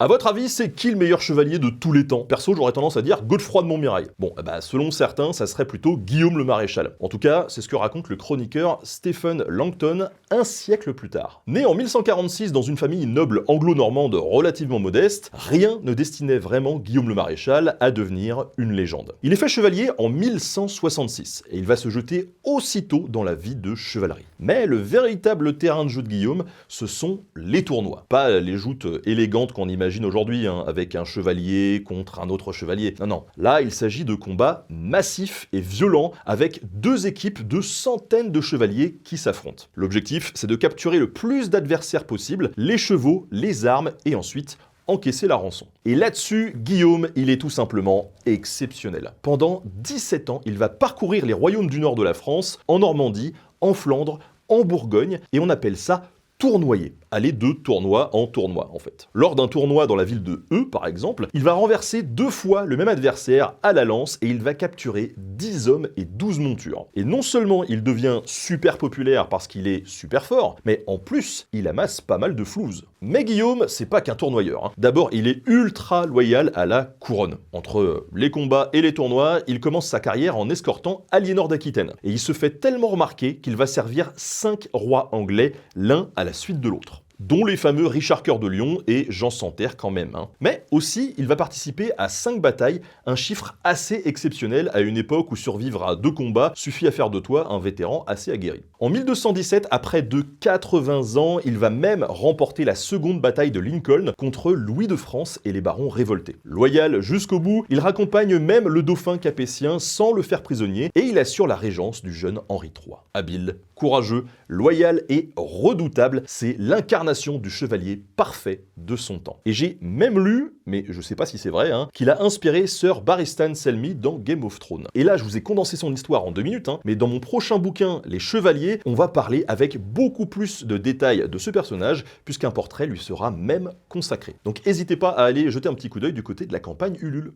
À votre avis, c'est qui le meilleur chevalier de tous les temps? Perso, j'aurais tendance à dire Godefroy de Montmirail. Bon, selon certains, ça serait plutôt Guillaume le Maréchal. En tout cas, c'est ce que raconte le chroniqueur Stephen Langton un siècle plus tard. Né en 1146 dans une famille noble anglo-normande relativement modeste, rien ne destinait vraiment Guillaume le Maréchal à devenir une légende. Il est fait chevalier en 1166 et il va se jeter aussitôt dans la vie de chevalerie. Mais le véritable terrain de jeu de Guillaume, ce sont les tournois. Pas les joutes élégantes qu'on imagine aujourd'hui, avec un chevalier contre un autre chevalier. Non, non. Là, il s'agit de combats massifs et violents avec deux équipes de centaines de chevaliers qui s'affrontent. L'objectif, c'est de capturer le plus d'adversaires possible, les chevaux, les armes et ensuite encaisser la rançon. Et là-dessus, Guillaume, il est tout simplement exceptionnel. Pendant 17 ans, il va parcourir les royaumes du nord de la France, en Normandie, en Flandre, en Bourgogne, et on appelle ça tournoyer, aller de tournoi en tournoi en fait. Lors d'un tournoi dans la ville de Eu par exemple, il va renverser 2 fois le même adversaire à la lance et il va capturer 10 hommes et 12 montures. Et non seulement il devient super populaire parce qu'il est super fort, mais en plus il amasse pas mal de flouze. Mais Guillaume, c'est pas qu'un tournoyeur. D'abord, il est ultra loyal à la couronne. Entre les combats et les tournois, il commence sa carrière en escortant Aliénor d'Aquitaine. Et il se fait tellement remarquer qu'il va servir 5 rois anglais, l'un à la suite de l'autre, dont les fameux Richard Cœur de Lion et Jean Santerre quand même. Mais aussi, il va participer à 5 batailles, un chiffre assez exceptionnel à une époque où survivre à 2 combats suffit à faire de toi un vétéran assez aguerri. En 1217, après de 80 ans, il va même remporter la seconde bataille de Lincoln contre Louis de France et les barons révoltés. Loyal jusqu'au bout, il raccompagne même le dauphin capétien sans le faire prisonnier et il assure la régence du jeune Henri III. Habile, courageux, loyal et redoutable, c'est l'incarnation du chevalier parfait de son temps. Et j'ai même lu, mais je sais pas si c'est vrai, qu'il a inspiré Sir Barristan Selmy dans Game of Thrones. Et là, je vous ai condensé son histoire en 2 minutes, mais dans mon prochain bouquin, Les Chevaliers, on va parler avec beaucoup plus de détails de ce personnage, puisqu'un portrait lui sera même consacré. Donc n'hésitez pas à aller jeter un petit coup d'œil du côté de la campagne Ulule.